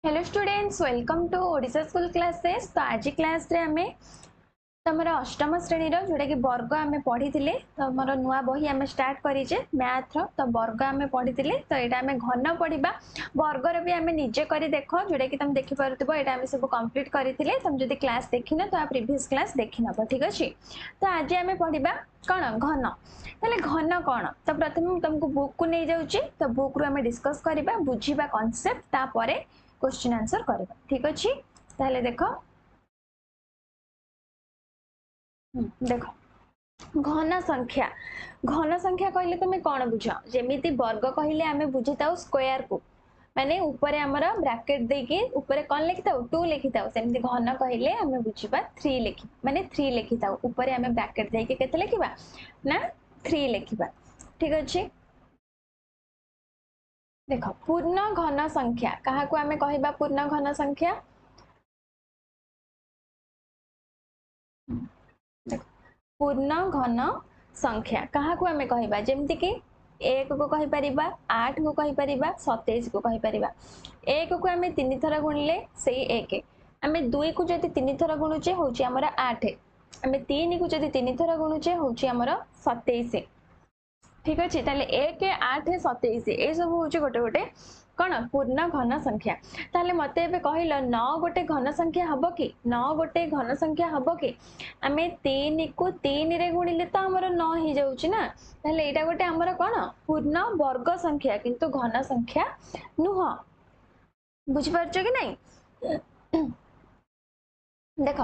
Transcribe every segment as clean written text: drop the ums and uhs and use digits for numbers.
Hello students, welcome to Odisha school classes. तो आज class रे हमें तुम अष्टम श्रेणी जोटा कि वर्ग आम पढ़ी तुम नुआ बही आम स्टार्ट करेजे मैथ रो। तो वर्ग आम पढ़ी तो यहाँ आम घन पढ़ा वर्गर भी आम निजे कर देख जोटा कि तुम देखिपुव यहाँ आम सब कम्प्लीट करते तुम जो क्लास देखिन तो प्रीवियस क्लास देखी नब। ठीक अच्छे। तो आज आम पढ़ा कौन घन। ताले घन कौन तो प्रथम तुमको बुक को नहीं जाऊँगी। तो बुक रू आम डिस्कस करवा बुझा कॉन्सेप्ट तापर क्वेश्चन आंसर करवा। ठीक अच्छे। ताले देख देख घन संख्या कहले तुम कौन बुझ जमी वर्ग कहले आम बुझी था स्क्वायर को माने ऊपर आमर ब्रैकेट देके ऊपर कौन लिखि था 2 लिखि था सेमती घन कहले आम बुझा 3 लिखि माने 3 लिखि था ऊपर आम ब्रैकेट देके केते लिखिबा ना 3 लिखिबा। ठीक अच्छे। देख पूर्ण घन संख्या कहा को आम कहबा पूर्ण घन संख्या देख पूर्ण घन संख्या क्या आम कहबा जमती कि 1 को कहि परिबा 8 को कहि परिबा 27 को कहि परिबा। 1 को आम 3 थर गुणिले से 1 आम 2 को जदि 3 थर गुणुचे होची हमर 8 आम 3 को जदि 3 थर गुणुचे होची हमर 27। ठीक अच्छे। ताले 1 8 27 ये सब हूँ गोटे गोटे कौन पूर्ण घन संख्या। ताले मते एबे कहिल 9 गोटे घन संख्या हम कि 9 गोटे घन संख्या हम कि आम 3 को 3 रे गुणिले तो आमर 9 हो जाऊँ ना। ताले एटा गोटे आमर कौन पूर्ण वर्ग संख्या किंतु घन संख्या नुह। बुझिपारछ कि नहीं। देख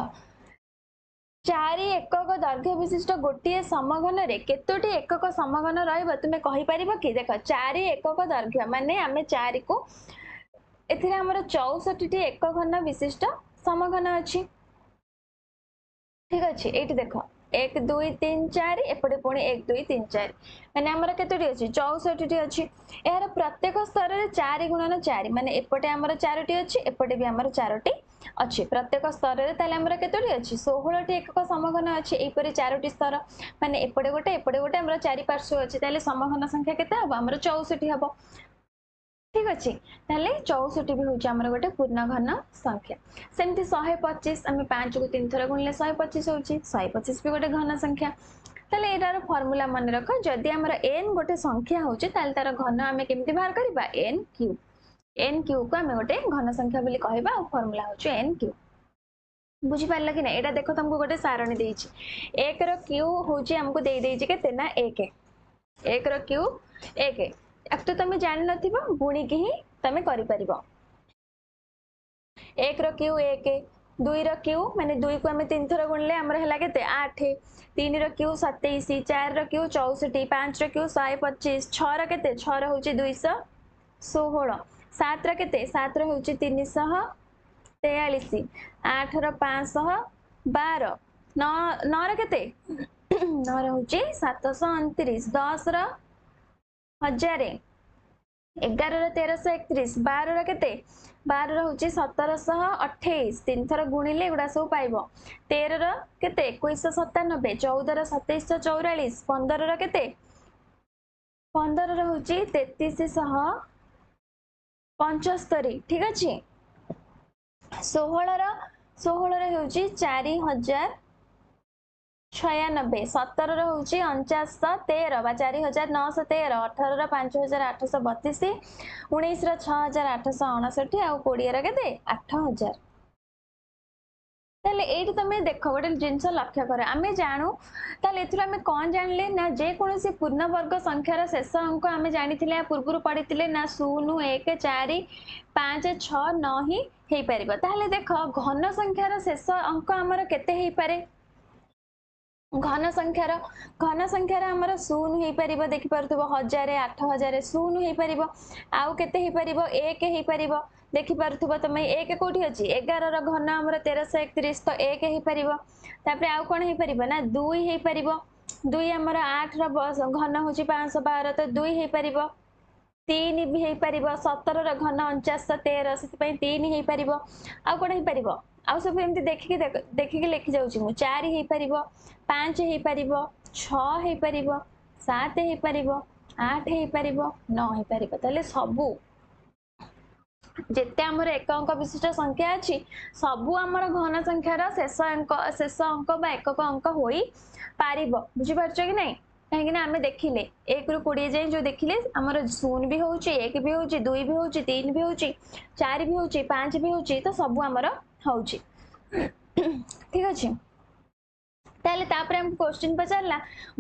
4 एकक दैर्घ्य विशिष्ट गोटे समघन रे केतोटी एकक समघन रहिबो तुमे कहि परिबो कि देख 4 एकक दैर्घ्य माने आमे 4 को एथिरे हमर 64 टी एकक घन विशिष्ट समघन अछि। ठीक अच्छे। ये देख 1 2 3 4 एपटे पुणी 1 2 3 4 माने आमर केतोटी अछि 64 टी अछि। यार प्रत्येक स्तर रे 4 गुणन 4 माने एपटे आमर 4 टी अछि एपटे भी आमर 4 टी अच्छी प्रत्येक स्तर रे ताले आमर केतोटी अछि 16 टी एकक समघन अछि। एपरि 4 टी स्तर माने एपटे गोटे आमर 4 पार्श्व अछि ताले समघन संख्या केते हबो आमर 64 हबो। ठीक अच्छे। ताले 64 भी हूँ आमर गोटे पूर्ण घन संख्या। सेमती 125 आम 5 को 3 थर गुणिले 125 होची 125 भी गोटे घन संख्या। ताले एटार फॉर्मूला मन रख जदि आमर n गोटे संख्या होची ताले तार घन आम केमती बाहर करबा n क्यूब। n क्यूब को आम गोटे घन संख्या बोली कहबा और फॉर्मूला होची n क्यूब। बुझी पारला कि ना। एटा देखो तुमको गोटे सारणी देइछि 1 रो क्यूब होची हमको देइ देइछि केते ना 1 1 रो क्यूब 1 अब तो तुम जान नथिबो गुणी की ही तुम करि परिबो। 1 रो क्यू 1 2 रो क्यू माने 2 को हमें 3 थर गुणले हमर हला केते 8 3 रो क्यू 27 4 रो क्यू 64 5 रो क्यू 125 6 रो केते 6 रो होची 216 7 रो केते 7 रो होची 343 8 रो 512 9 9 रो केते 9 रो होची 729 10 रो 1000 11 रो 1331 12 रो केते 12 रो होची 1728 3 थर गुणिले गुडा सब पाइबो 13 रो केते 2197 14 रो 2744 15 रो केते 15 रो होची 3375। ठीक अछि। 16 रो होची 4096 17 रो होची 4913 बा 4913 18 रो 5832 19 रो 6859 आ 20 रो केते 8000। ताले एठी तमे देखो गोटे जिनस लक्ष्य कर आम जानू ताले एथुर आम कौन जानले ना जे कोनोसी पूर्ण वर्ग संख्यार शेष अंक आम जानिथिले पूर्वरु पढ़िथिले ना 0 1 4 5 6 9 ही हेई परिबो। ताले देखो घन संख्यार शेष अंक आमर केते हेई पारे घन संख्यार आमर 0 हेई परिबो देखि परथबो 1000 8000 0 हेई परिबो आउ केते हेई परिबो 1 हेई परिबो देखि परथबो तमे 1 कोठी अछि 11 रो घन आमर 1331 तो 1 हेई परिबो तापरे आउ कोन हेई परिबो ना 2 हेई परिबो 2 आमर 8 रो घन होची 512 तो 2 हेई परिबो 3 भी हेई परिबो 17 रो घन 4913 सेति पई 3 हेई परिबो आउ कोन हेई परिबो आउ सब एमती देखिकी लिखि जाउची मु 4 हेई परिबो 5 हेई परिबो 6 हेई परिबो 7 हेई परिबो 8 हेई परिबो 9 हेई परिबो ताले सबु जिते आमर एक अंक विशिष्ट संख्या अच्छी सबू आमर घन संख्यार शेष अंक बा एकक अंक हो पार बुझीपार कि ना कहीं आम देखिले 1 ରୁ 20 जाए जो देखिले आमर 0 भी होची 1 भी होची 2 भी होची 3 भी होची 4 भी होची 5 भी होची तो सबू आमर होची ठीक अच्छे ताले तापर हम क्वेश्चन पचारला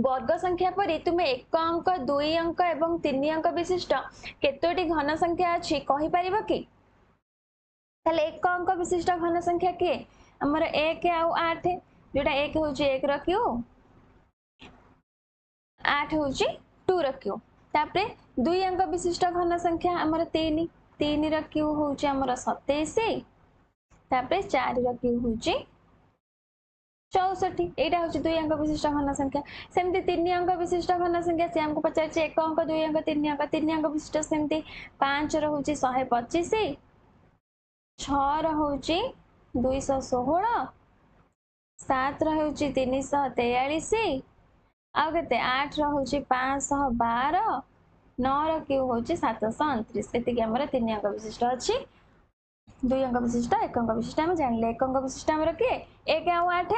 वर्ग संख्या परी तुम्हें 1 अंक 2 अंक एवं 3 अंक विशिष्ट केतोटी घन संख्या अच्छी कहि परिबो कि ताले 1 अंक विशिष्ट घन संख्या किए हमर 1 आउ 8 जोटा 1 होची 1 रो क्यू 8 होची 2 रो क्यू तापरे 2 अंक विशिष्ट घन संख्या हमर 3 3 रो क्यू होची हमर 27 तापरे 4 रो क्यू होची 64 एटा होची 2 अंक विशिष्ट घन संख्या सेमती 3 अंक विशिष्ट घन संख्या से हमको पचार 1 अंक 2 अंक 3 अंक 3 अंक विशिष्ट सेमती 5 रो होची 125 6 रो होची 216 7 रो होची 343 आउ केते 8 रो होची 512 9 रो क्यू होची 729 एतिके हमर 3 अंक विशिष्ट अछि 2 अंक विशिष्ट 1 अंक विशिष्ट हम जानले 1 अंक विशिष्ट हमर के 1 आउ 8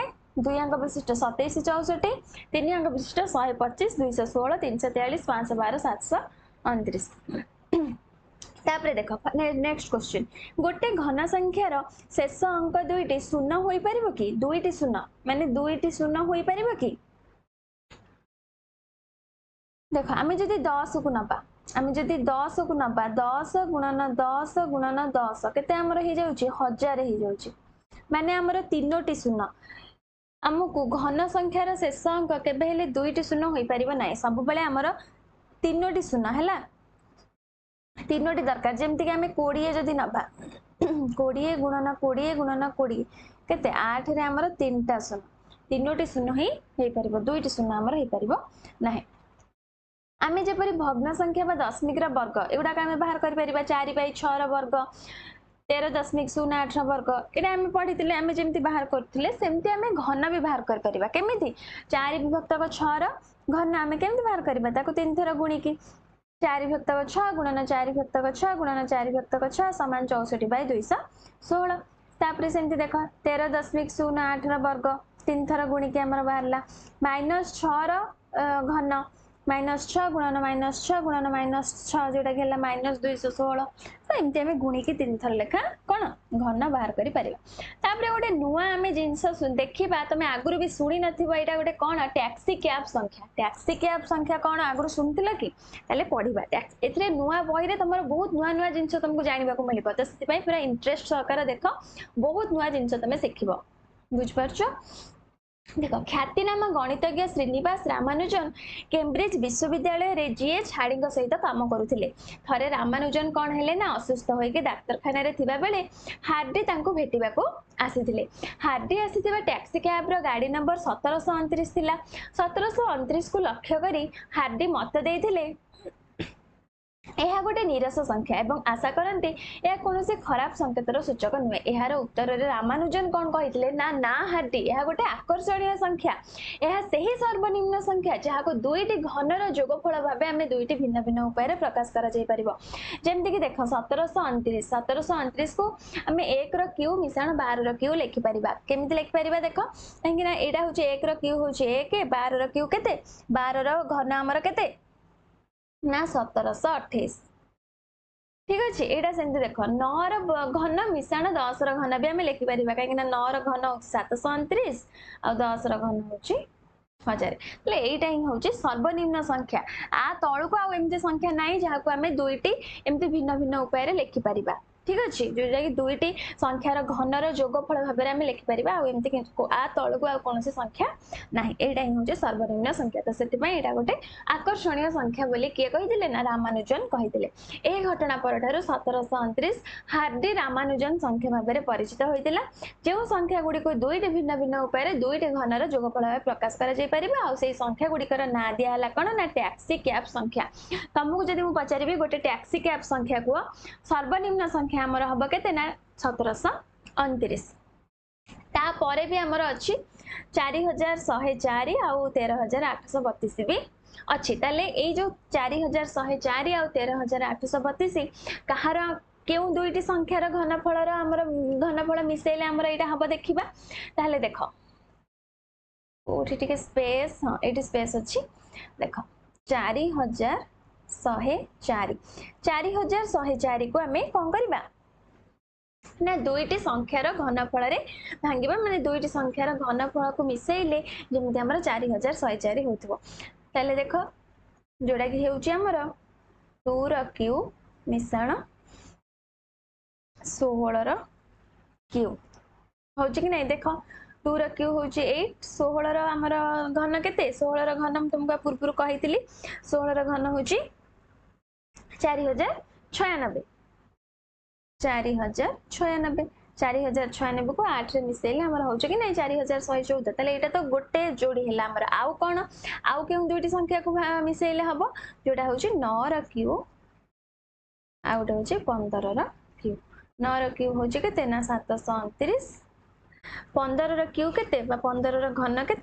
2 अंक विशिष्ट 27 64 3 अंक विशिष्ट 125 216 343 512 729 तापरे देख नेक्स्ट क्वेश्चन गोटे घन संख्यार शेष अंक दुईटी शून्य होई परिबो कि दुईटी शून्य माने दुईटी शून्य होई परिबो कि देख आम जदि 10 को नबा आम जदि 10 को नबा 10 गुणन 10 गुणन 10 केते हमर हो जाउची 1000 हो जाउची माने हमर तीनोटी शून्य आमको घन संख्यार शेष अंक केबे हेले दुईटी शून्य होई परिबो नै सब बेले हमर तीनोटी शून्य हैला तीनोटी दरकार जेमति कि आम 20 जदि नबा 20 गुणन 20 गुणन 20 केते 8 रे हमर तीनटा शून्य तीनोटी शून्य ही परिबो दुईटी शून्य हमर ही परिबो नाही आमे जेपरी भग्न संख्या बा दशमिक वर्ग एगुड़ा आम बाहर कर 4/6 वर्ग 13.08 वर्ग ये आम पढ़ी आम जमी बाहर करते सेमती आम घन भी बाहर करमी 4 विभक्त 6 घन आम केमी बाहर करवा 3 थर गुणिकी 4 विभक्त 6 गुणन 4 विभक्त 6 गुणन 4 विभक्त 6 समान 64/216 तापर सेमती देख 13.08 वर्ग 3 थर गुणिकी आमर बाहरला -6 घन -6 गुणन -6 गुणन -6 जोटा कि -216 तो एमती आम गुणिकी 3 थर लेखा कौन घन बाहर कर गोटे नुआ आम जिनस देखा तुम आगुरी भी शुणी नथिबा गोटे कौन टैक्सी कैब संख्या कौन आगुरी शुणुला कि पढ़ा ए नुआ बही तुम बहुत नुआ नुआ जिन तुमको जानवा मिल तो से पूरा इंटरेस्ट सहकार देख बहुत नुआ जिन तुम शिख बुझिपार देख ख्यातिनाम गणितज्ञ श्रीनिवास रामानुजन केम्ब्रिज विश्वविद्यालय रे जीएच हार्डी सहित काम करुले थरे रामानुजन कौन हेले ना असुस्थ होइके डाक्तरखाना रे थिबा बेले हार्डी तांको भेटिबाको आसीथिले हार्डी आसीथिबा टैक्सी कैब रो गाड़ी नंबर 1729 थिला 1729 को लक्ष्य करी हार्डी मत देइथिले यह गोटे निरस संख्या एवं आशा करते यह कौन से खराब संकेतर सूचक नुहे यार उत्तर में रामानुजन कौन कही ना ना हार्डी यह गोटे आकर्षणीय संख्या यह सही सर्वनिम्न संख्या जहाँ को दुईटी घनर जोगफल भाव आम दुईटी भिन्न भिन्न उपाय प्रकाश करमती देख 1729 को आम 1 रो क्यू मिश्रण 12 रो क्यू लिखिपर केमी लिखिपर देख कहीं यहाँ हूँ 1 रो क्यू हूँ 1 12 रो क्यू के 12 रो घन आमर के ना 1728 ठीक अच्छे यहाँ सेमती देख 9 रो घन मिश्रण 10 रो घन भी आम लिखिपर कहीं 9 रो घन 729 आ 10 रो घन हूँ 1000 यहीटा ही हूँ सर्वनिम्न संख्या आ तलू को आमती संख्या ना जहाँ को आम दुईटी एमती भिन्न भिन्न उपाय लिखिपर ठीक अच्छे जोटा कि दुईटी संख्यार घनर जोगफल भाव में आम लिखिपर आमती आ तलू को कौन संख्या ना यहाँ ही हूँ सर्वनिम्न संख्या तो से गोटे आकर्षणीय संख्या बोली किए कही ना रामानुजन कही यह घटना पर 1729 हार्डी रामानुजन संख्या भाव में परिचित होता जो संख्या गुड़िक दुईटी भिन्न भिन्न उपाय दुईटी घनर जोगफल भाव प्रकाश कर संख्या गुड़िकर ना दिहला कौन ना टैक्सी कैब संख्या तुमको जब मुझे पचारि गोटे टैक्सी कैब संख्या कह सर्वनिम्न संख्या आमर हम के 1729 तापर भी आमर अच्छी 4104 आउ 13832 भी अच्छी ताले ये जो 4104 आउ 13832 कहार केउ दुईटी संख्यार घनफल आमर घनफल मिसेले आमर यहाँ हम देखा ताहले देख कोठी टिके स्पेस हाँ ये स्पेस अच्छी देख 4104 4104 को आम कौन करवा ना दुईटी संख्यार घनफल भांगा माने दुईटी संख्यार घनफल को मिसेले जमी आम 4104 होते देख जोड़ा कि होमर 2 र क्यू मिश्रण 16 र क्यू हूँ कि नहीं देख 2 र क्यू हूँ 8 16 आमर घन के 16 घन तुमको पूर्व कही 16 घन हूँ 4096 4096 4096 को 8 रे मिसेले आमर हो कि नहीं 4114 ताले एटा तो गोटे जोड़ी है आमर आउ कौन आउ केउ दुईटी संख्या को मिसेले हम जोटा हूँ 9 र क्यू आ गोटे हूँ 15 र क्यू 9 र क्यू हूँ के ना 729 15 र क्यू के 15 र घन के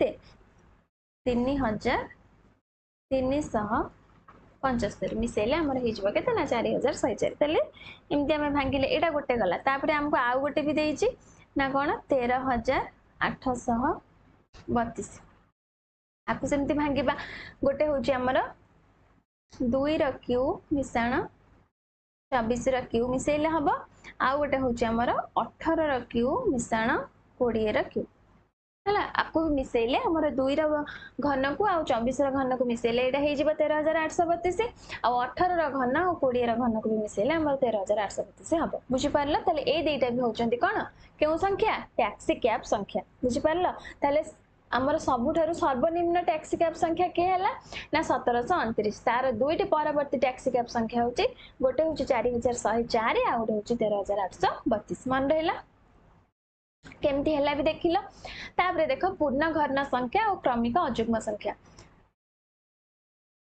3375 मिसेले आमर हो के ना 4104 ताले एमती आम भांगिले एटा गोटे गला तापर आमको आउ गोटे भी देछि ना कौन 13832 आपको सेमती भांगिबा गोटे हूँ आमर 2 र क्यू मिश्रण 24 र क्यू मिसेले हम आउ गोटे हूँ आमर 18 र क्यू मिश्रण 20 र क्यू है आपको मिसेले आमर 2 र घन को आ 24 र घन को मिसेले एटा हो 13832 आ 18 र घन और 20 र घन को भी मिसेले आमर 13832 हम बुझिपारल ताले ए दुईटा भी होचंती कोन केउ संख्या टैक्सी कैब संख्या बुझिपारल ताले आमर सबुठारु सर्वनिम्न टैक्सी कैब संख्या के हला ना 1729 तार दुईटी परवर्ती टैक्सी कैब संख्या होची गोटे होची 4104 आ गोटे होची 13832 मन रहला केमती हला भी देखिल तापरे देख पूर्ण घर्ण संख्या और क्रमिक अजुग्म संख्या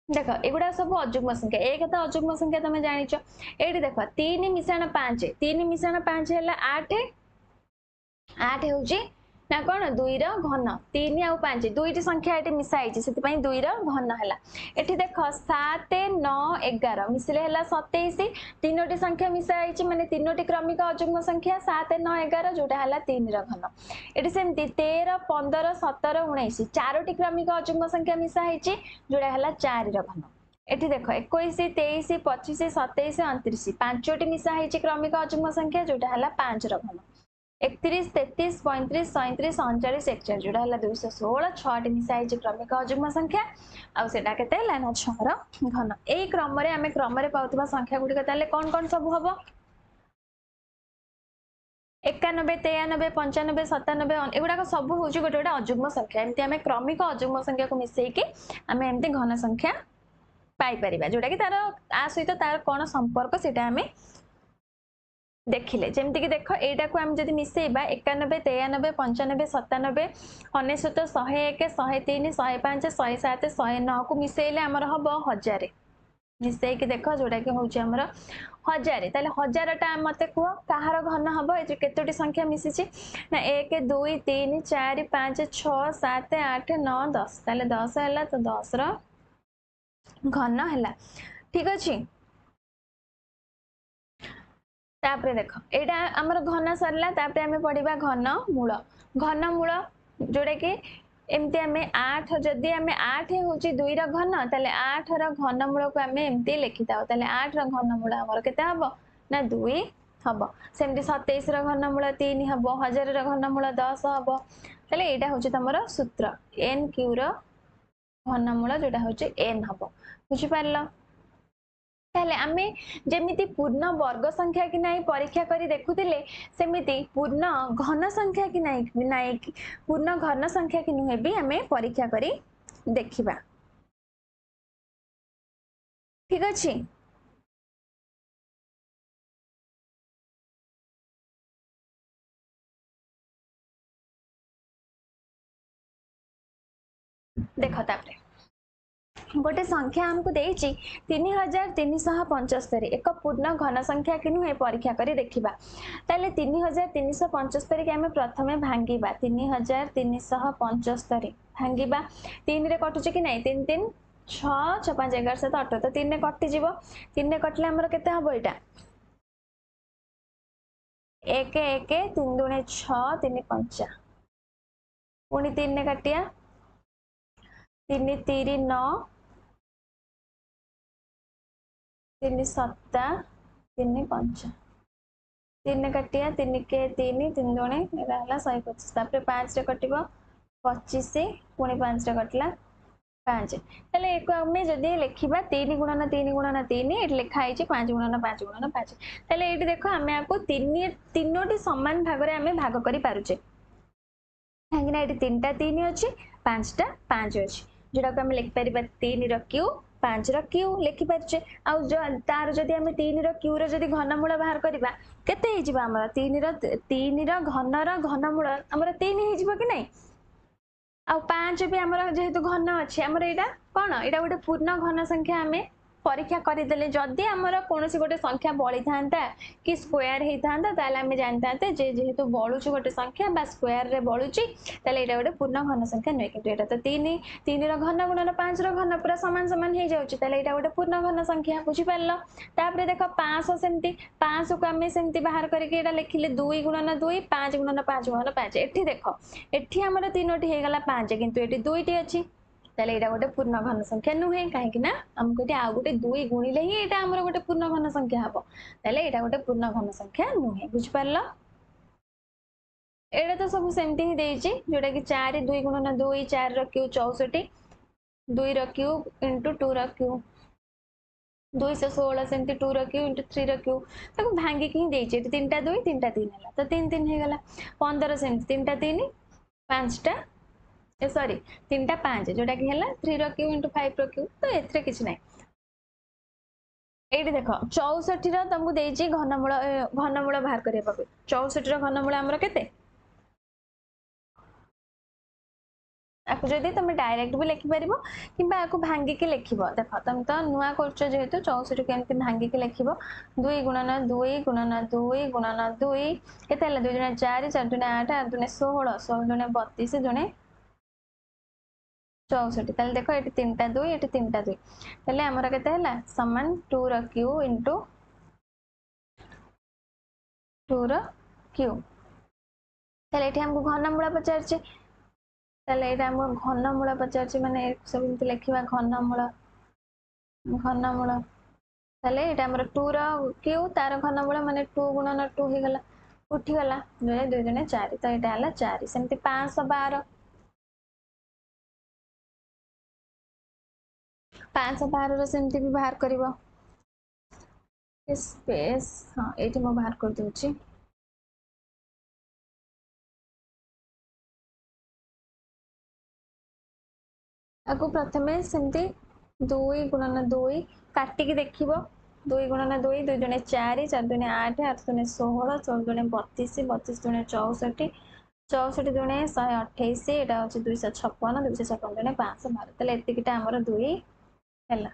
देख एगुड़ा सब अजुग्म संख्या एक तो अजुग्म संख्या तुम जानिच ये देख 3 मिश्रण 5 3 मिश्रण 5 है 8 8 हूँ ना कौन 2 र घन 3 आउ 5 दुईटी संख्या ये मिसाई से 2 र घन है ये देख 7 9 11 मिसले है 27 तीनोटी संख्या मिसाई माने तीनोटी क्रमिक अजुग्म संख्या 7 9 11 जोटा है 3 र घन ये सेमती 13 15 17 19 चारोटी क्रमिक अजुग्म संख्या मिसाई जोटा है 4 र घन एठी देख 21 23 25 27 29 पांचोटी मिसाई क्रमिक अजुग्म संख्या जोटा है 5 र घन 31 33 35 37 39 41 जोड़ा है 216 6 मिसाई क्रमिक अजुग्म संख्या आउ सेटा केते है ना 6 र घन ए क्रम रे हमें क्रम रे पाउतबा संख्या गुडी ताले कोन कोन सब हबो 91 93 95 97 एगुडा सब हूँ गोटे गोटे अजुग्म संख्या एमती आम क्रमिक अजुग्म संख्या को मिसेकी आम एमती घन संख्या पाई परिबा जोटा कि तार आ सहित तार कोन संपर्क सेटा हमें देखिले जमती कि देख एटा को हम जदि मिसेबा 91 93 95 97 99 101 103 105 107 109 को मिसेले हमर हबो 1000 मिसे कि देख जोटा कि होची हमर 1000 ताले 1000 टा मते को कहार घन हबो ए केतोटी संख्या मिसिची ना 1 2 3 4 5 6 7 8 9 10 ताले 10 हला तो 10 रो घन हला ठीक अछि तापरे देख एटा हमर घन सरला तापरे हमें पढिबा घन मूल जोडे कि एमती हमें 8 जदी हमें 8 होची 2 र घन ताले 8 र घन मूल को हमें एमती लिखिताओ ताले 8 र घन मूल हमर केते हबो ना 2 हबो सेमती 27 र घन मूल 3 हबो 1000 र घन मूल 10 हबो ताले एटा होची तमरो सूत्र n q र घन मूल जोटा होची n हबो बुझि पारलो ताले आमे जेमिति पूर्ण वर्ग संख्या कि नहीं परीक्षा करी देखुतिले सेमिति पूर्ण घन संख्या कि नहीं पूर्ण घन संख्या कि नुहे भी आमे परीक्षा करी देखिबा ठीक अछि देखो तापरे गोटे संख्या हमको देछि 3375 एक पूर्ण घन संख्या कि नुहे परीक्षा करी देखिबा ताले 3375 के हमें प्रथमे भांगीबा 3375 भांगीबा 3 रे कटुचे कि नहीं 3 3 6 6 5 11 7 18 तो 3 रे कटि जीवो 3 रे कटले हमर केते हबो एटा एक एक 3 दूने 6 3 5 पुणी 3 काटिया 3 3 9 3 7 3 5 3 काटिया 3 के 3 3 दूने 125 तापर 5 रे कटिबो 25 पुणी 5 रे कटला 5 ताले एको आमे जदी लिखिबा 3 गुणन 3 गुणन 3 एट लिखा है 5 गुणन 5 गुणन 5 ताले एटी देखो आमे आको तीनोटी समान भाग रे आमे भाग करि पारुचे काहेकिना एटी 3टा 3 अछि 5टा 5 अछि जोडा को आमे लिख परिबा 3 रो क्यू 5 रो क्यू लिखि परचे आ जो तार जदी आमे 3 रो क्यू रो जदी घनमूल बाहर करबा केते हे जिबा हमर 3 रो घनमूल हमर 3 हे जिबो कि नै आ 5 भी हमर जेहेतु घन अछि हमर एटा कोन एटा गोटे पूर्ण घन संख्या आमे परीक्षा करदेले जदि आमर कौन गोटे संख्या बड़ी था कि स्क्वायर होता ताले आम जानते जे जेहेतु बलुची गोटे संख्या बा स्क्वायर रे बलुची ताले एटा गोटे पूर्ण घन संख्या नुहे कि एटा तो 3 रो घन गुणन 5 रो घन पूरा सामान सामान हो जाउची ताले एटा गोटे पूर्ण घन संख्या बुझी पारलो तापरे देखो 500 सेमती 500 को आम सेमती बाहर करके एटा लिखिले 2 गुणन 2 5 गुणन 5 गुणन 5 एठी देखो एठी हमर तीनोटी हे गला 5 किंतु एठी दुईटी अछि ताले एटा गोटे पूर्ण घन संख्या नुहे काहेकि ना हमको एटी आ गोटे 2 गुणिले ही एटा हमर गोटे पूर्ण घन संख्या हबो ताले एटा गोटे पूर्ण घन संख्या नुहे बुझ पारलो एटा तो सब सेमती ही देइची जोटा कि 4 2 गुणन 2 4 रो क्यू 64 2 रो क्यू इनटू 2 रो क्यू 216 सेमती 2 रो क्यू इनटू 3 रो क्यू ताको भांगी कि देइची एटी 3टा 2 3टा 3 हला तो 3 3 हे गला 15 सेमती 3टा 3 5टा सॉरी 3टा 5 जोटा कि हला 3 रो क्यू इनटू 5 रो क्यू तो एथरे किछ नै एटी देखो 64 रो तुमको देइची घनमूल बाहर करिया पाबे 64 रो घनमूल हमर केते आकु जदी तुम डायरेक्ट भी लिखि परिबो किबा आकु भांगी के लिखिबो देखो तुम तो नुआ करछ जेहेतु 64 केमति भांगी के लिखिबो 2 गुणन 2 गुणन 2 गुणन 2 केते हला 2 गुणन 4 4 गुणन 8 8 गुणन 16 16 गुणन 32 गुणन 64 ताले देखो एटी 3टा 2 एटी 3टा 2 ताले हमर केते हला समान 2 रो क्यू इनटू 2 रो क्यू ताले एटी हमको घनमूल पचारचे ताले एटा हम घनमूल पचारचे माने सब इनते लिखिबा घनमूल ताले एटा हमर 2 रो क्यू तार घनमूल माने 2 गुणन 2 हे गला उठी गला 2 2 गुणन 4 तो एटा हला 4 सेमती 512 512 रो सेमती भी बाहर करिवो स्पेस हां एटी मो बाहर कर दोची आको प्रथमे सेमती 2 गुणन 2 काटी के देखिबो 2 गुणन 2 2 दुने 4 4 दुने 8 8 दुने 16 16 दुने 32 32 दुने 64 64 दुने 128 एटा होची 256 256 दुने 512 तले एतिकिटा हमर 2 हैला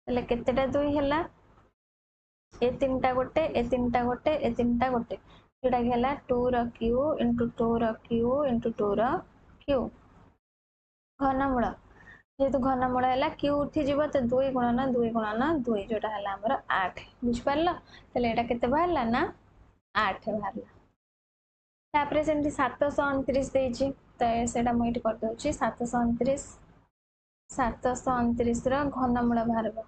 तले केतेटा 2 हैला ए तीनटा गोटे ए तीनटा गोटे ए तीनटा गोटे जोटा कि हैला 2 रो क्यू इनटू 2 रो क्यू इनटू 2 रो क्यू घनमूल जेहेतु घनमूल है क्यू उठी जीव तो 2 गुणन 2 जोटा है हमर 8 बुझ पारलो तले एटा केते बाहरला ना 8 बाहरला तापरे सेमती 729 देइची तो सेटा म इट कर दोची 729 729 रो घनमूल बाहरबो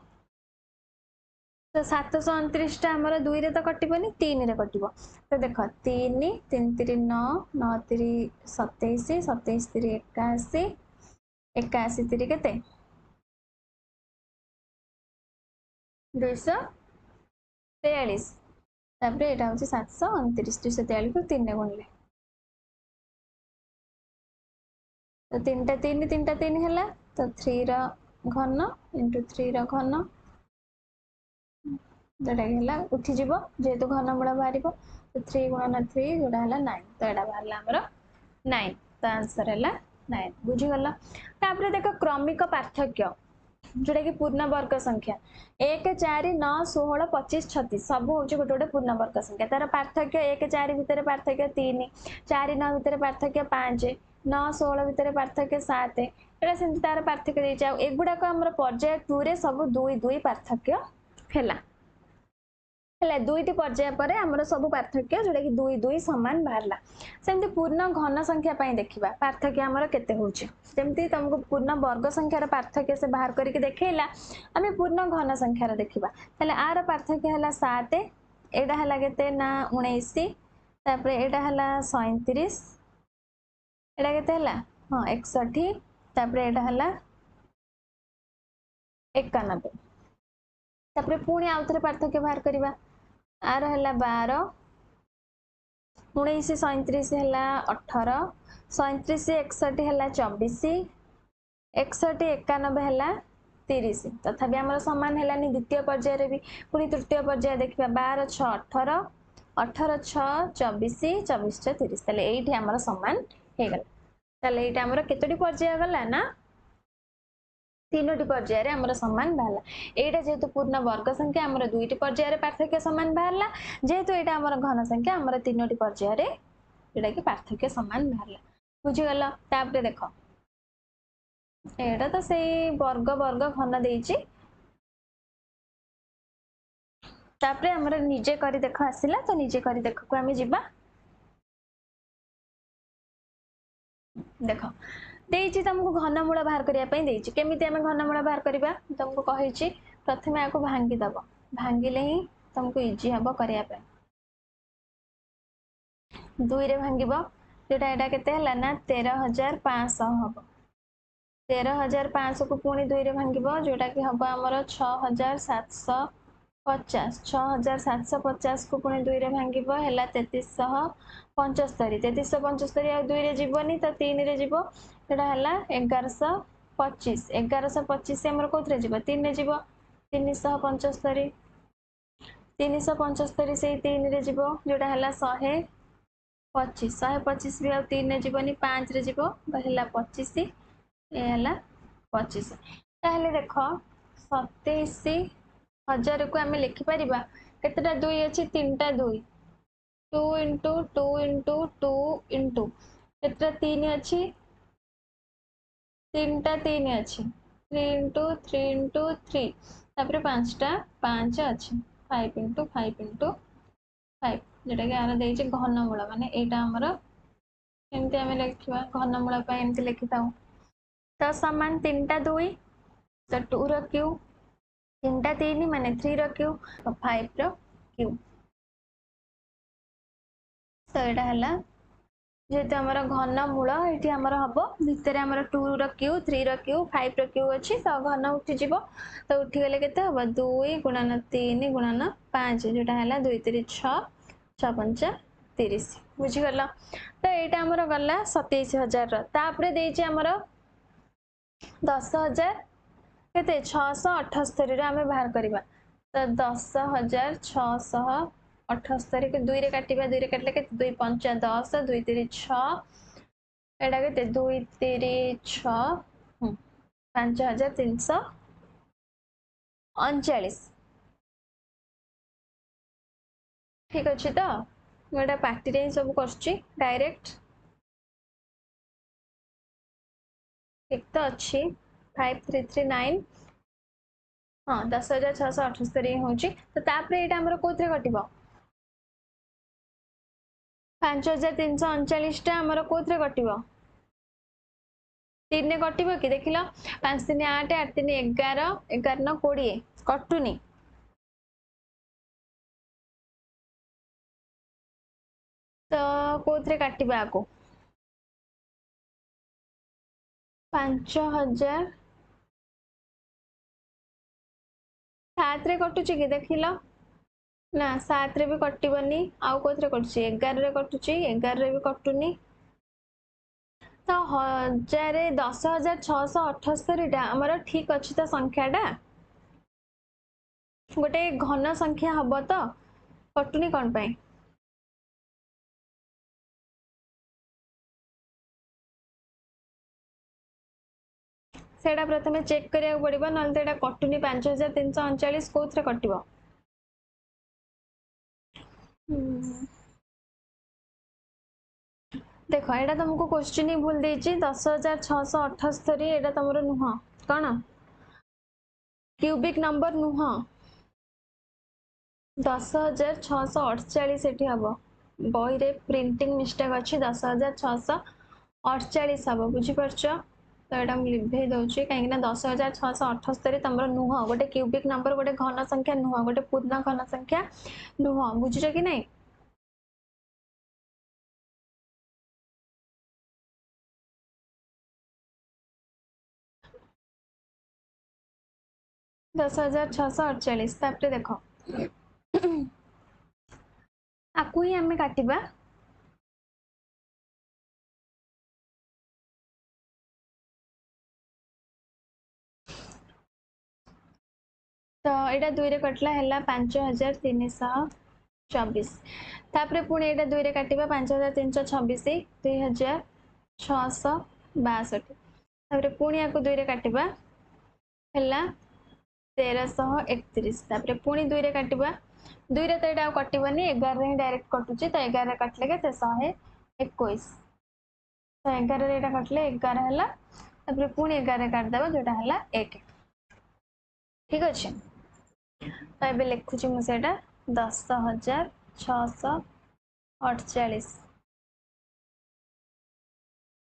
तो 729 टा हमर 2 रे तो कटिबोनी 3 रे कटिबो तो देखो 3 3 3 9 9 3 27 27 3 81 81 3 केते 243 तापरे एटा होची 729 243 को 3 रे गुणले तो 3टा 3 3टा 3 हला तो 3 रो घन इनटू 3 रो घन जोटा हला उठी जीवो जेहेतु घनमूल बाहरिबो तो 3 गुणन 3 जोटा हला 9 तो एटा बाहरला हमर 9 तो आंसर हला 9 बुझी गला तापरे देखो क्रमिक पार्थक्य जोटा कि पूर्ण वर्ग संख्या 1 4 9 16 25 36 सब होची गोटे गोटे पूर्ण वर्ग संख्या तार पार्थक्य 1 4 भितर पार्थक्य 3 4 9 भितर पार्थक्य 5 9 16 भितर पार्थक्य 7 एटा सेमति तार पार्थक्य देइ जाउ एगुडा को हमर पर्याय 2 रे सब 2 2 पार्थक्य हैला है दुईटी पर्याय पर आमर सब पार्थक्य जोटा कि दुई दुई सामान बाहरला सेमती पूर्ण घन संख्या देखा पार्थक्य आमर केते होउछि जेमती तुमको पूर्ण वर्ग संख्यार पार्थक्य से बाहर करके देखैला आमे पूर्ण घन संख्यार देखिबा ताले आर पार्थक्य हला 7 एडा हला केते ना 19 तापरे एडा हला 37 एडा केते हला हां 61 तापरे एडा हला 91 तापरे पुणी आउथरे पार्थक्य बाहर करबा आर हला 12 19 37 हला 18 37 61 हला 24 61 91 हला 30 तथापि आमर समान हेलानी द्वितीय पर्याय रे भी पुणी तृतीय पर्याय देखिबा 12 6 18 18 6 24 24 6 30 तले एठी आमर समान हे गला तले एटा आमर केतोटी पर्याय गला ना तीनोटी पर्याय आमर समान बाहला एटा जेहेतु पूर्ण वर्ग संख्या आमर दुईटी पर्याय पार्थक्य समान बाहला जेहेतु एटा आमर घन संख्या आमर तीनोटी पर्याय एटा कि पार्थक्य समान बाहला बुझी गला तापरे देखो एटा तो सेही वर्ग वर्ग घन देइची तापरे आमर निजे करी देखो आसिला तो निजे करी देखो को आमे जिबा देखो देइची तुमको घनमूल बाहर करिया पई देइची केमिति आमे घनमूल बाहर करिबा तुमको कहिची प्रथमे आको भांगी दबो भांगिले ही तुमको इजी हबो करिया पई दुई रे भांगिबो जेटा एटा केते हला ना 13500 हबो 13500 को पुणी दुई रे भांगिबो जोटा कि हबो हमर 6750 6750 को पुणी दुई रे भांगिबो हला 3375 3375 आ दुई रे जीवनी तो 3 रे जीवो जेटा हला 1125 1125 हमर कोथरे जीवो 3 रे जीवो 375 375 से 3 रे जीवो जोटा हला 125 125 भी आ 3 रे जीवनी 5 रे जीवो हला 25 ए हला 25 ताहले देखो 27000 को आमे लिखि परिबा केतेटा दुई अछि तीनटा दुई 2 into 2 into 2 into केतेटा 3 अछि तीनटा 3 अछि 3 into 3 into 3 तापरे पांचटा 5 अछि 5 into 5 into 5 जेटा कि आरो देइछि घनमूल माने एटा हमर एमति आमे लिखिबा घनमूल पय एमति लिखिताउ तो समान तीनटा दुई तो 2 रो क्यूब तीनटा 3 माने 3 रो क्यूब और 5 रो क्यूब तो एटा हला जेते हमर घनमूल एठी हमर हबो भितरे हमर 2 रो क्यूब 3 रो क्यूब 5 रो क्यूब अछि तो घन उठी जिवो तो उठी गेले केते हबो 2 गुणन 3 गुणन 5 जेटा हला 2 3 6 6 5 30 बुझी गला तो एटा हमर गला 27000 रो तापरे देइछि हमर 10000 केते 678 रे आमे बाहर करबा तो 10678 के 2 रे काटिबा 2 रे काटले के 2 5 10 2 3 6 एटा के 2 3 6 5339 ठीक अच्छे तो मुझे पार्टी रे सब करछि डायरेक्ट ठीक तो अच्छी 5339 हाँ 10678 होची तो तापरे एटा हमर कोथरे कटिबो 5339 टा हमर कोथरे कटिबो 3 ने कटिबो कि देखिलो 5 3 8 8 3 11 11 9 20 कटुनी तो कोथरे काटिबा आको 5000 7 रे कटुची कि देखिलो ना 7 रे भी कटिबनी आउ कोथरे कटुची 11 रे कटुची 11 रे भी कटुनी तो 10678 टा हमर ठीक अछि तो संख्याटा गोटे घन संख्या हबो तो कटुनी कोन पई सेटा प्रथमे चेक करिया पड़िबो नल तेटा कटुनी 5339 कोथरे कटिबो देखो एटा तुमको क्वेश्चन ही भूल देछि 10678 एटा तमरो नुह कोन क्यूबिक नंबर नुह 10,648 एटी हम बही रे प्रिंटिंग मिस्टेक अच्छी 10,648 हम बुझीपार तो यहाँ मुझे लिभे दूसरी कहीं 10,678 तुम नुह गोटे क्यूबिक नंबर गोटे घन संख्या नुह गोटे पूर्ण घन संख्या नुह बुझुच कि नहीं 10,648 देख आपको ही आम काटिबा तो यहाँ 2 रे कटला है 5,324 तापर पुणी यहाँ 2 रे काटिबा 5,326 2,662 तापर पुणी या 2 रे काटिबा है 1,331 तापर पुणी 2 रे काटिबा 2 रे तो यहाँ कटबनी 11 ही डायरेक्ट कटुची तो 11 कटले के 121 तो 11 रे कटले 11 है तापर पुणी 11 काटिदेबा जोटा है 1 ठीक अच्छे तो ये लिखुची मुझे 10,648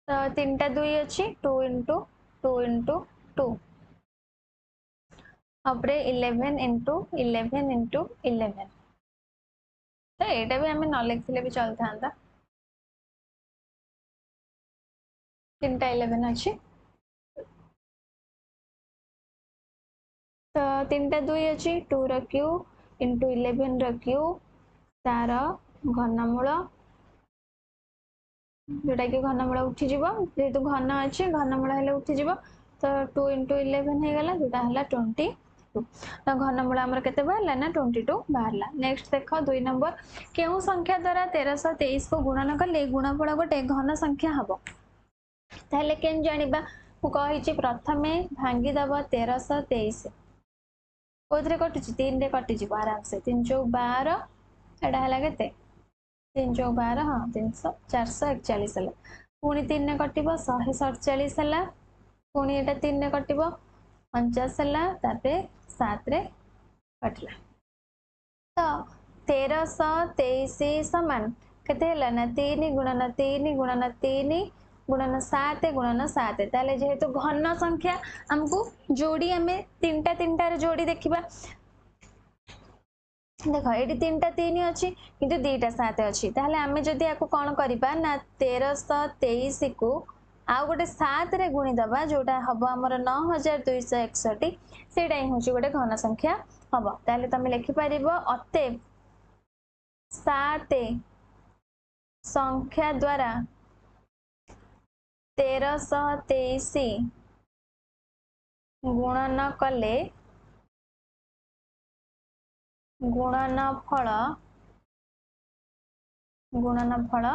तो 3टा 2 अच्छी 2 इंटू 2 इंटू 2 अपरे 11 इंटू 11 इंटू 11 तो यहाँ भी आम न लिखिले भी चल था 3टा 11 अच्छी तो 3टा 2 अच्छी 2 रू इंटू 11 रू तार घनमूल जोटा कि घनमूल उठीज जेहेतु घन अच्छे घनमूल हेल्ले उठीज तो 2 इंटू 11 हो गला जोटा है 22 तो घनमूल आमर के बाहर ना 22 बाहर नेक्स्ट देख 2 नंबर क्यों संख्या द्वारा 1323 को गुणन कले गुणफल गोटे घन संख्या हम ताहले केन जानिबा मुझे प्रथमे भांगीदेव 1323 कौन कटुची 3 रे कटिज आराम से 3 चौक 12 एटा है के 3 चौक 12 हाँ 441 है पुणी 3 ने कट 147 है पुणी यहाँ 3 ने कट 49 है 7 रे कटला तो 1323 समान केते ना 3 गुणन 3 गुणन 3 गुणन 7 गुणन 7 ताले जेहेतु घन संख्या हमको जोड़ी आम 3टा जोड़ी देखा देख ये 3टा 3 अच्छी किंतु 2टा 7 अच्छी ताहले आमे जदि याको कौन करबा ना 1323 को आउ गोटे 7 रे गुणी दबा जोटा हम आमर 9,261 सेटा ही हूँ गोटे घन संख्या हम ताहले तुम लिखिपर अतएव 7 संख्या द्वारा 1323 गुणन कले गुणनफल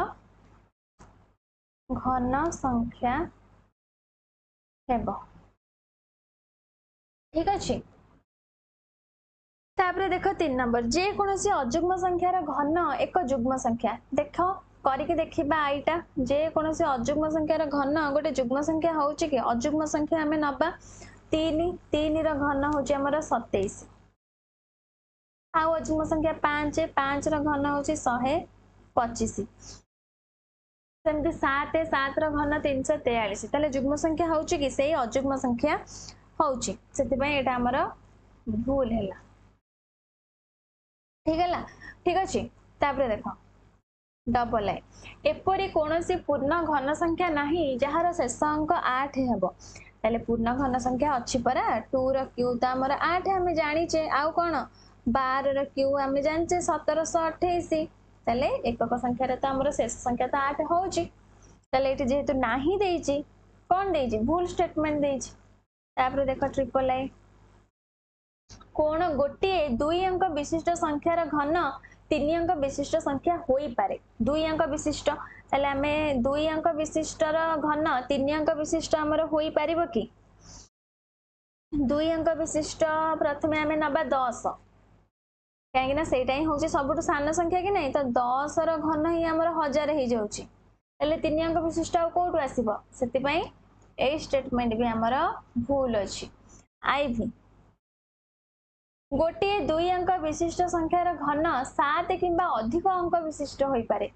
घन संख्या हेब ठीक अच्छे तापर देख 3 नंबर जेकोसी अजुग्म संख्यार घन एक जुग्म संख्या देख करके देखा आईटा जेकोसी अजुग्म संख्यार घन गोटे जुग्म संख्या हूँ कि अजुग्म संख्या आम नवा 3 3 घन हूँ आमर 27 आउ अजुग्म संख्या 5 5 घन हूँ 125 सेमती 7 7 घन 343 ताले जुग्म संख्या हूँ कि से अजुग्म संख्या हूँ से आमर भूल है ठीक है ठीक अच्छे तापर देख डबल आई एपरी कौन सी पूर्ण घन संख्या नहीं जार शेष अंक 8 हेब ताले पूर्ण घन संख्या अच्छी परा 2 रो क्यू तो आमर 8 आम जाचे आउ कौन 12 रो क्यू आम जाचे 1728 ताले एकक संख्यार तो आमर शेष संख्या तो 8 हो जेहेतु नहीं देइछि कौन देइछि भूल स्टेटमेंट देइछि तापर देख ट्रिपल आई कौन गोटे 2 अंक विशिष्ट संख्यार घन 3 अंक विशिष्ट संख्या होई पारे 2 अंक विशिष्ट ताले आमे 2 अंक विशिष्टर घन 3 अंक विशिष्ट हमर होई पारिबो कि 2 अंक विशिष्ट प्रथमे आमे नबा 10 कहीं ना सेटा ही होची सबुठु सान संख्या कि नहीं तो 10 रो घन ही हमर 1000 हो जाउची ताले 3 अंक विशिष्ट आ कोठु आसीबो सेति पई ए स्टेटमेंट भी हमर भूल अछि आईवी गोटे दुई अंक विशिष्ट संख्यार घन 7 किंबा अधिक अंक विशिष्ट होई पारे।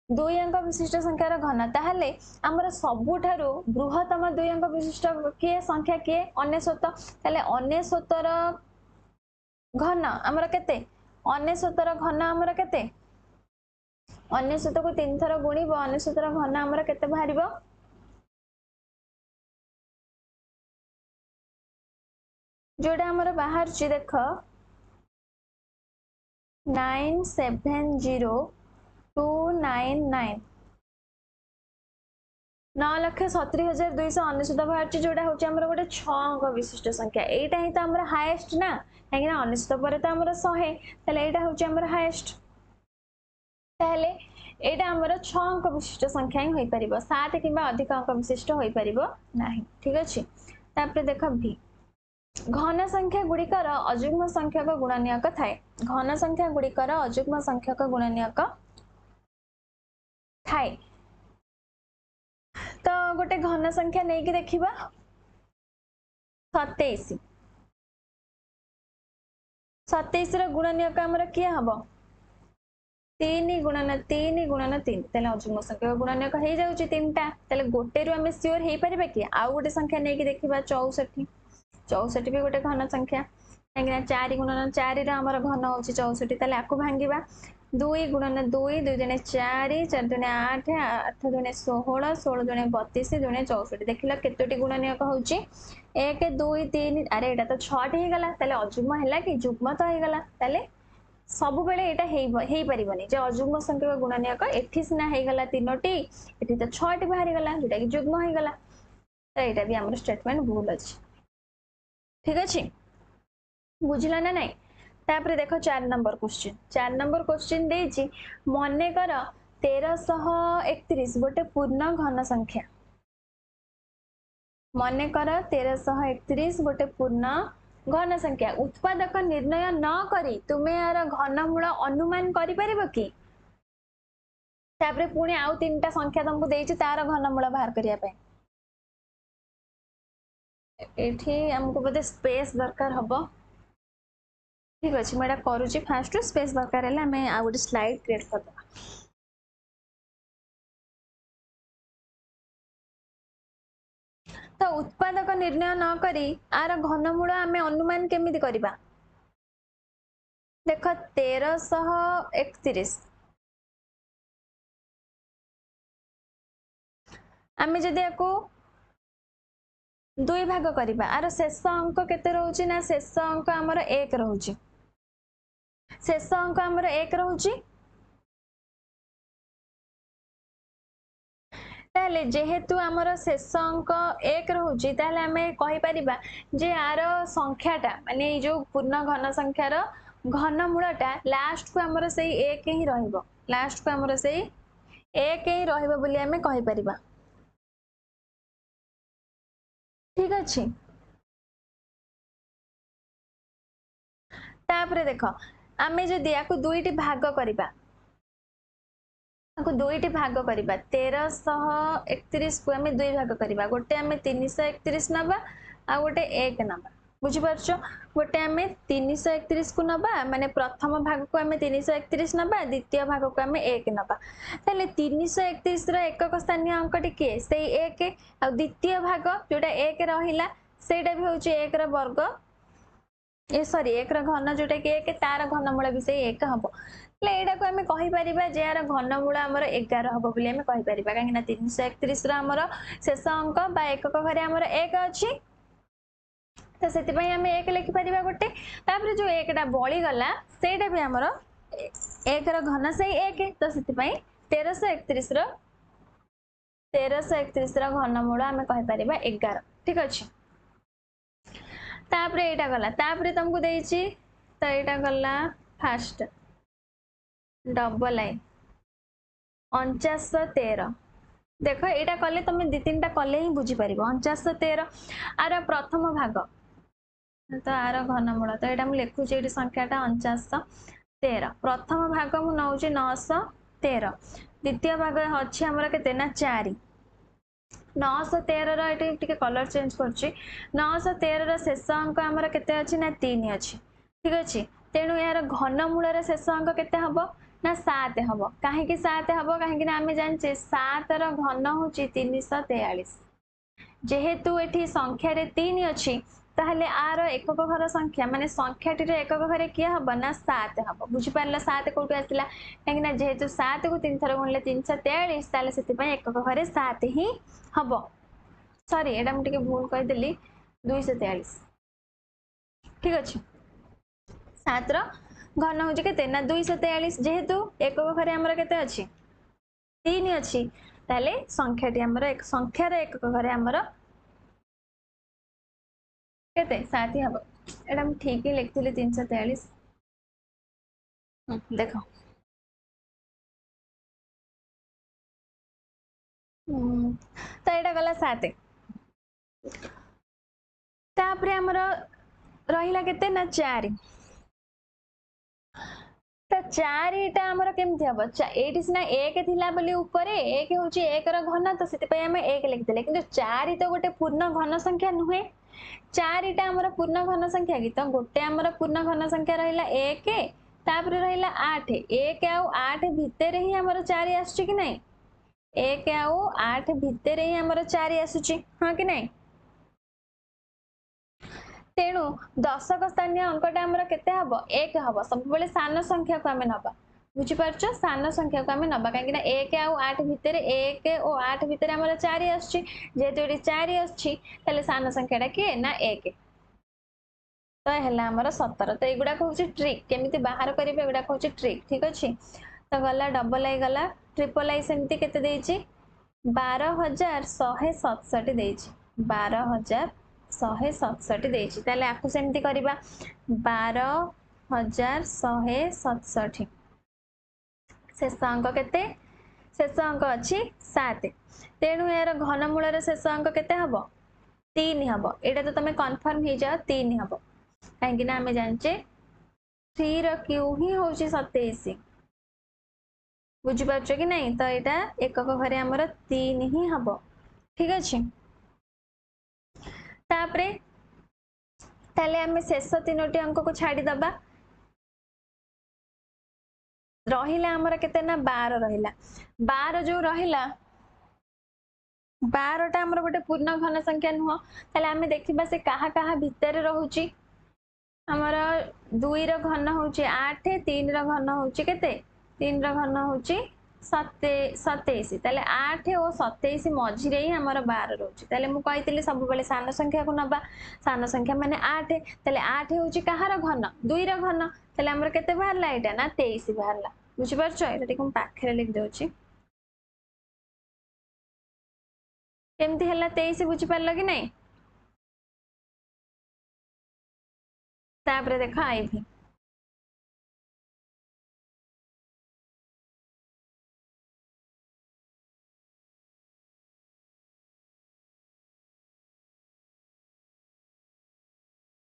दुई अंक विशिष्ट संख्यार घन ताहले आमर सबुठारु बृहत्तम दुई अंक विशिष्ट किए संख्या किए 99 ताहले 99 घन आमर केते 99 घन आमर केते 99 को 3 थर गुणिब 99 घन आमर केते बाहरिबो जोड़ा आमर बाहर देख 970299 9,70,299 बाहर जोड़ा हूँ आमर गोटे 6 अंक विशिष्ट संख्या एटा ही तो आमर हाईएस्ट ना कहीं 99 पर तो आमर 100 ताले एटा हूँ आमर हाईएस्ट ताले एटा आमर 6 अंक विशिष्ट संख्या ही होई परिबो 7 किंबा अधिक अंक विशिष्ट होई परिबो नाही ठीक अछि तापर देख भी घन संख्या गुड़िकर अजुग्म संख्यक गुणनीयक थाए घन संख्या गुड़िकर अजुग्म संख्यक गुणनीयक थाए तो गोटे घन संख्या नहीं कि देखिबा 27 27 रो गुणनीयक हमर किया हबो 3 गुणन 3 गुणन 3 तले अजुग्म संख्या गुणनीयक हे जाउची तीनटा तले गोटे रु हमें श्योर हे परिबा कि आ गोटे संख्या नहीं कि देखिबा 64 64 भी गोटे घन संख्या कहीं 4 गुणन 4 आमर घन हो 64 ताले आपको भांगिबा 2 गुणन 2 2 दुने 4 4 दुने 8 8 दुने 16 16 दुने 32 दुने 64 देखिला केतोटी गुणनीयक होउची 1 2 3 अरे एटा तो 6 हे गला ताले अजुग्म हैला कि जुग्म तो हे गला ताले सब बेले एटा हेई परिबनी जे अजुग्म संख्या गुणनीयक एठी सिना हे गला तीनोटी एठी तो 6 टी बाहरी गला जेटा कि जुग्म हे गला तो एटा भी हमर स्टेटमेंट भूल अछि ठीक अछि बुझला ना नहीं तापर देखो 4 नंबर क्वेश्चन देछि मने कर 1331 गोटे पूर्ण घन संख्या मने कर 1331 गोटे पूर्ण घन संख्या उत्पादक निर्णय न करी तुमे यार घनमूल अनुमान करि परिबो कि तापर पुणी आउ तीनटा संख्या तुमको देछि तार घनमूल बाहर करिया पे एठी हमको बोधे स्पेस दरकार हबो ठीक अच्छे मुझे करुच्ची फास्ट स्पेस दरकार है आम आ गए स्लाइड क्रिएट करदे तो उत्पादक निर्णय न करी आर घनमूल आम अनुमान केमिति करिबा देख 1331 आम जदि या दुई भाग करिबा आर शेष अंक केते रहउची ना शेष अंक हमर 1 रहउची शेष अंक हमर 1 रहउची ताले जेहेतु आमर शेष अंक 1 रहउची ताले हमें कहि परिबा जे आर संख्याटा माने जो पूर्ण घन संख्यार घनमूलटा लास्ट को आमर सही 1 ही रहइबो लास्ट को आमर सही 1 ही रहइबो बोली हमें कहि परिबा ठीक अछि तापर देख आमे जदि याकू दुईटी भाग करिबा याकू दुईटी भाग करिबा 1331 को आमे दुई भाग करिबा गोटे आमे 331 नबा आ गोटे 1 नबा बुझि परछो गोटे आमे 331 को नबा माने प्रथम भाग को आमे 331 नबा द्वितीय भाग को आमे 1 नबा ताले 331 रो एकक स्थानीय अंकटी के सेई 1 आ द्वितीय भाग जोटा 1 रहिला सेटा भी होची 1 रो वर्ग ए सॉरी 1 रो घन जोटा कि 1 तार घनमूल भी सेई 1 हबो ले एटा को हमें कहि परिबा जे यार घनमूल हमर 11 हबो बोली हमें कहि परिबा काहे ना 331 रो हमर शेष अंक बा एकक घरे हमर 1 अछि तो सेति पई हमें 1 लिखि परिबा गोटे तापर जो 1 टा बळी गला सेटा भी हमर 1 रो घन सेई 1 तो सेति पई 1331 रो घनमूल हमें कहि परिबा 11 ठीक अछि तापर एटा गला तापर तुमको देछि तो एटा गला फास्ट डबल लाइन 4913 देख एटा कले तुम दि तीन टा कले ही बुझी पारिबो 4913 आर प्रथम भाग तो आर घनमूल तो एटा मु लिखुची एटी संख्याटा 4913 प्रथम भाग मु नउची 913 द्वितीय भाग अछि हमर केते ना 4 913 रो एटी टिके कलर चेंज करछि 913 रो शेष अंक हमर केते अछि ना 3 अछि ठीक अच्छे तेणु यार घनमूल शेष अंक केते हम ना 7 हम कहीं 7 हम कहीं आम जाने 7 घन हूँ 343 जेहेतु ये संख्यार 3 अच्छी ताहले आर एकक घर संख्या माने संख्याटीर एकक घर किए हम ना 7 हम बुझिपार 7 कौटू आसला कहीं जेहेतु 7 को 3 थर गुणिले 343 ताले से एकक घर 7 ही हम सॉरी एटा मुझे भूल कहीदेली 243 ठीक अच्छे 7 घन हूँ के ना 243 जेहेतु एकक घर आमर के अच्छी 3 अच्छी ताले संख्याटी आमर एक संख्यार एकक घर आमर केते 7 ही हम एटा हम ठीक ही लिखी 343 देख तो यहाँ गला 7 तापरे आमर रहिला केते ना 4 तो 4 आमर केमती हम ये सीना 1 थिला बोली ऊपर 1 हूँ 1 घन तो से आम 1 लिखिदे कि 4 तो गोटे पूर्ण घन संख्या नुहे 4 आमर पूर्ण घन संख्या कि तो गोटे आमर पूर्ण घन संख्या रहिला 1 तापर रहिला 8 1 आउ 8 भितर ही आमर 4 आसुची कि नहीं 1 आउ 8 भितर ही आमर 4 आसुची हाँ कि नहीं तेणु दशक स्थानीय अंकटा आमर केते हबो 1 हबो सब बेले सान संख्या को आमे नबा बुझी पारछो सान संख्या को आमे नबा काहे कि ना 1 आउ 8 भितर 1 और 8 भितर आमर 4 आसुची जेहेतु एटी 4 आसुची ताले सान संख्याटा किए ना 1 तो हैला आमर 17 तो एगुडा कहउची ट्रिक केमिति बाहर करिवे एगुडा कहउची ट्रिक ठीक अछि तो गला डबल आई गला ट्रिपल आई सेमति केते देइची 12167 देइची 12167 देइची ताले आकु सेमति करिबा 12167 शेष अंक केते शेष अंक अछि 7 तेणु यार घनमूल शेष अंक केते हबो 3 हबो एटा तो तमे कंफर्म हे जाओ 3 हबो कहीं ना आम जाने 3 क्यू ही हूँ 27 बुझीपार कि नहीं तो यहाँ एकक घर आमर 3 ही हम ठीक अच्छे तापरे ताले आम शेष 3टी अंक को छाड़ीदबा रहिला आमर केते ना 12 रहिला 12 जो रहिला 12 टा आमर गोटे पूर्ण घन संख्या नुह ताले आम देखिबा से कहा कहा भितर रहउची आमर 2 घन हूँ 8 3 घन हूँ केते 3 घन हूँ 27 ताले 8 और 27 मझिरे ही आमर 12 रोचे ताले मु कहितली सब बेले सान संख्या को नबा सान संख्या माने 8 ताले 8 होची कहार घन 2 घन ताले आमर केते बाहरला एटा ना 23 बाहरला बुझि परछो एटा टिक हम पाखरे लिख देउची केमती हला 23 बुझि परलो कि नहीं तापरे देखो आईभी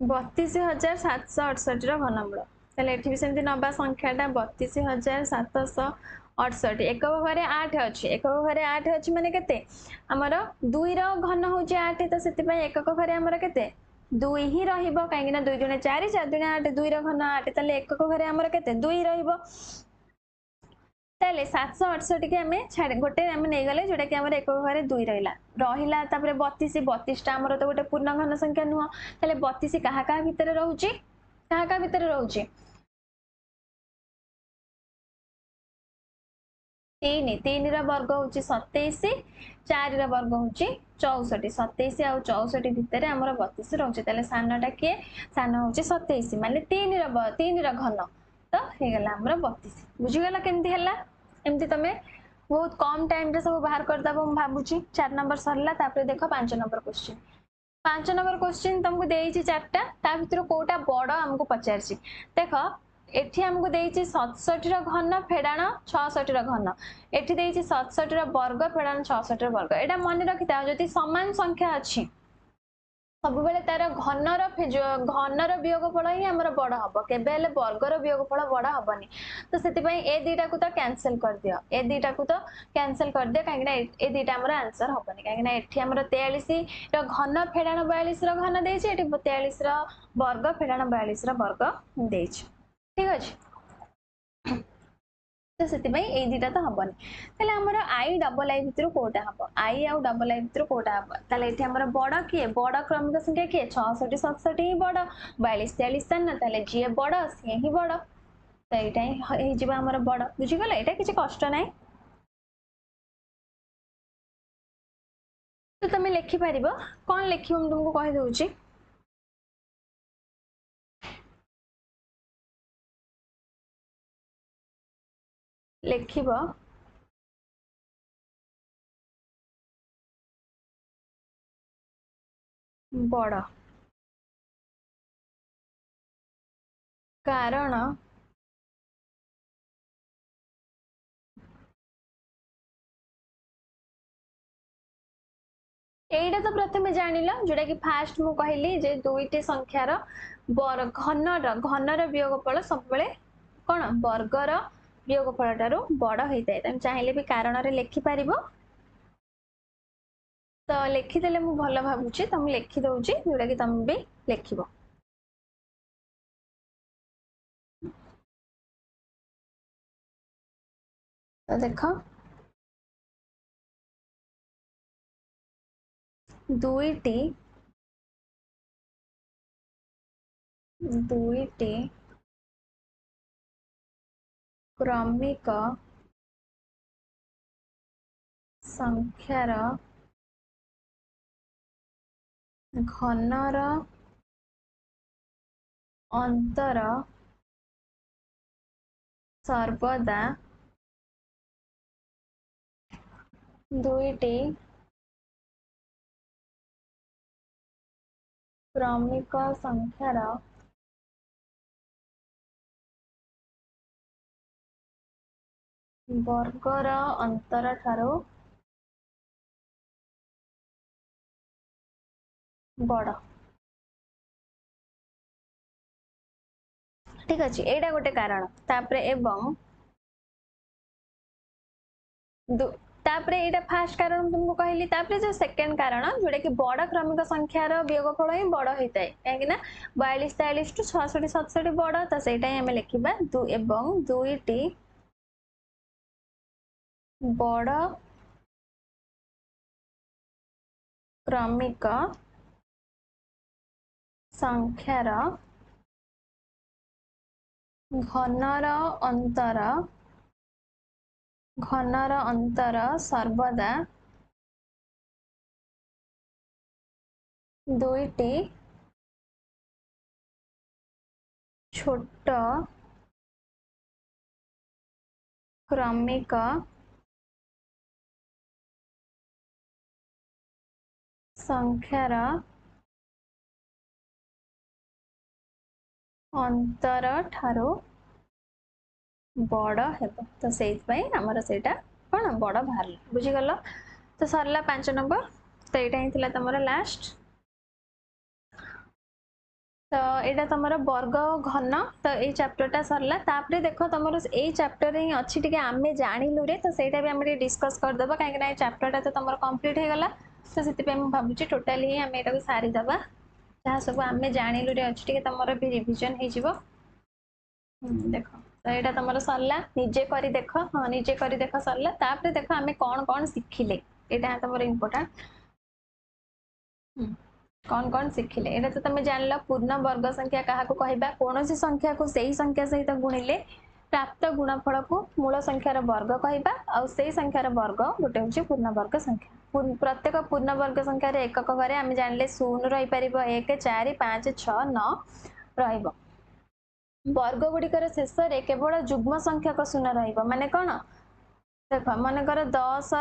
32,768 घनमूल ताले एठी भी सेमती नबा संख्याटा 32,768 एकक घरे 8 अछि एकक घरे 8 अछि माने केते हमर 2 घन होची 8 तो सेति पय एकक घरे हमर केते 2 ही रहिबो काहे ना 2 दुने 4 4 दुने 8 2 घन 8 ताले एकक घरे हमर केते 2 रहिबो ताले 768 के हमें छाड़ गोटे हमें नहीं गले जोटा कि हमर एकक घरे 2 रहिला रहिला तापरे 32 टा हमर तो गोटे पूर्ण घन संख्या नुह ताले 32 कहा कहा भितर रहउची कहा कहा भितर रहउची 3 रा वर्ग हूँ 27 4 रा वर्ग हूँ 64 27 आउ 64 भितर आमर 32 रोचे ताले सानटा किए सान हूँ 27 माने 3 रा घन तो हे गला आमर 32 बुझीगला केमती हला एमती तमे बहुत कम टाइम रे सब बाहर कर दबो हम भाबुची 4 नंबर सरला तापर देखो 5 नंबर क्वेश्चन 5 नंबर क्वेश्चन तुमको देइची चारटा ता भितर कोटा बड़ हमको पचारची देखो एठी हमको देइची 67 रा घन फेडाण 66 रा घन एठी देइची 67 रा वर्ग फेडाण 66 रा वर्ग एटा मन रखिता जति समान संख्या अछि सब बेले तार घनर वियोगफल ही आमर बड़ हम केबे वर्गर वियोगफल बड़ हेनी तो से ए दुटा को तो कैंसल कर दियो ए दुटा को तो कैंसल कर दियो कहीं ए दुटा आमर आंसर हेनी कहीं एटी आम 43 घन फेड़ाण 42 घन दे 43 वर्ग फेड़ाण 42 वर्ग दे ठीक अच्छे तो से दुटा तो हेनी तेल आमर आई डबल आई भितर कौटा हम आई आउ डबल आई भितर कौटा हम ताले ये आमर बड़ किए बड़ क्रमिक संख्या किए 66 67 ही बड़ 42 43 सान ताले जी बड़ सी ही बड़ तो यहाँ ही आमर बड़ बुझीगल यहाँ किसी कष्ट ना तो तुम लिखिपर कौन लिख तुमको कहीदे लिख बड़ कारण एटा तो प्रथम जान जोटा कि फास्ट मु कहली जे दुईटी संख्यार घनर वियोगफल सब बेले कौन वर्गर वियोगफल ठारू बड़ होता है तुम चाहिए भी कारण लिखिपर तो लिखिदेले मु भल भावुची तुम लिखिदे जोटा कि तुम भी लिख तो देख दुईटी क्रमिक संख्यार घनर अंतर सर्वदा दुईटी क्रमिक संख्यार वर्गर अंतर ठारू बड़ ठीक अच्छे एटा गोटे कारण तापरे एवं तापरे एटा फास्ट कारण तुमको कहली तापरे जो सेकंड कारण जोटा कि बड़ क्रमिक संख्यार वियोगफल ही बड़ होता है कहीं 42 43 टू 66 67 बड़ तो सेटा ही आम लिखा एवं दुईटी बड़ क्रमिक संख्यार घनर अंतर सर्वदा दुईटी छोट क्रमिक संख्यार अंतर ठारू बड़ हेब तो से आमर से कौन बड़ बाहर बुझीगल तो सरला 5 नंबर तो यहाँ ही तुम लास्ट तो यहाँ तुम वर्ग घन तो ये चैप्टरटा सरला तापर देख तुम ये चैप्टर ही अच्छी टे आम जानलु रे तो सहीटा भी आम डिस्कस करदे कहीं चैप्टरटा तो तुम कंप्लीट हो गला तो से भावी टोटाली आम यहाँ सारीदे जहाँ सब आम जानलु रे अच्छी टे तुम भी रिविजन हो देख तो यहाँ तुम सरला निजे कर देख हाँ निजे कर देख सरला तापर देख आम कौन कौन शिखिले यहाँ तुम इम्पोर्टाट कौन कौन शिखिले ये तो तुम जान पूर्ण वर्ग संख्या क्या कहवा कौन सी संख्या को सही संख्या सहित गुणिले प्राप्त गुणफल को मूल संख्यार वर्ग कहवा आउ से संख्यार वर्ग गोटे हूँ पूर्ण वर्ग संख्या प्रत्येक पूर्ण वर्ग संख्यार एकक घरे आम जान 0 रहीपर 1 4 5 6 9 वर्ग गुड़िकर शेष में केवल जुग्म संख्यक शून्य रने कौन देख मनकर 10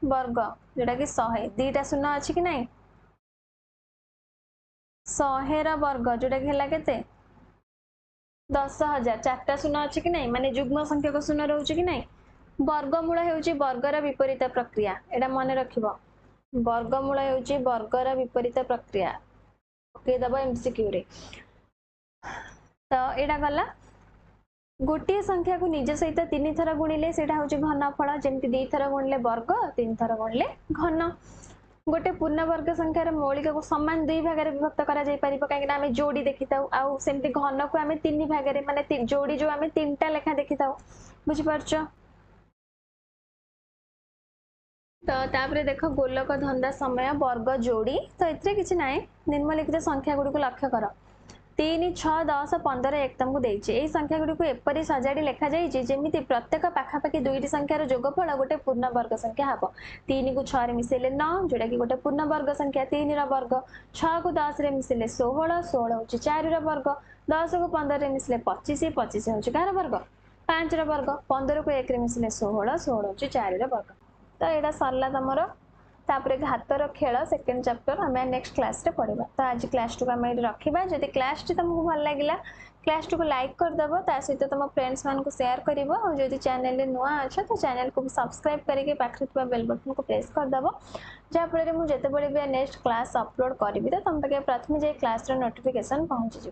वर्ग जोटा कि 100 2टा शून्य अच्छी कि नहीं 100 वर्ग जोटा कि के 10,000 4टा शून्य अच्छी कि नहीं माने जुग्म संख्यक शून्य रोचे कि नहीं वर्गमूल होउची वर्गर विपरीत प्रक्रिया एटा मन रखिबो वर्गमूल होउची वर्गर विपरीत प्रक्रिया पकईदेव एमसीक्यू रे। तो यहाँ गला गोटे संख्या को निज सहित 3 थर गुणिले से घनफल, जमी 2 थर गुणिले वर्ग, 3 थर गुणिले घन। गोटे पूर्ण वर्ग संख्यार मौलिक को समान 2 भाग में विभक्त कहीं जोड़ी देखी था आमती घन को आम 3 भाग में माने जोड़ी जो आम 3टा लेखा देखी था बुझीपार। तो तापर देख गोलक धंदा समय वर्ग जोड़ी। तो ये किसी ना निम्नलिखित संख्या गुड़ी को लक्ष्य कर 3 6 10 15 1 तुमको देछि एई संख्या गुडी को एपरि सजाडी लेखा जाई जेमिति प्रत्येक पाखापाखि दुईटी संख्यार जोगफल गोटे पूर्ण वर्ग संख्या हबो। 3 को 6 रे मिसेले 9 जोटा कि गोटे पूर्ण वर्ग संख्या 3 रा वर्ग, 6 को 10 रे मिसेले 16 16 होछि 4 रा वर्ग, 10 को 15 रे मिसेले 25 25 होछि कार वर्ग 5 रा वर्ग, 15 को 1 रे मिसेले 16 16 होछि 4 रा वर्ग। तो एटा सरला तमरो तापर घातर खेल सेकेंड चैप्टर आम नेक्स्ट क्लास रे पढ़ा। तो आज क्लास टू आम ये रखा जब क्लास टी तुमको भल लगे क्लास टू को लाइक करदेव ता सहित तुम फ्रेंड्स मान को शेयर कर जब चैनल नुआ अच्छा तो चैनल को सब्सक्राइब करके पाखे बेल बटन को प्रेस करदेव जहाँफल मुझे भी नेक्स्ट क्लास अपलोड करी तो तुम पाखे प्रथम जाए क्लास नोटिफिकेशन पहुँची।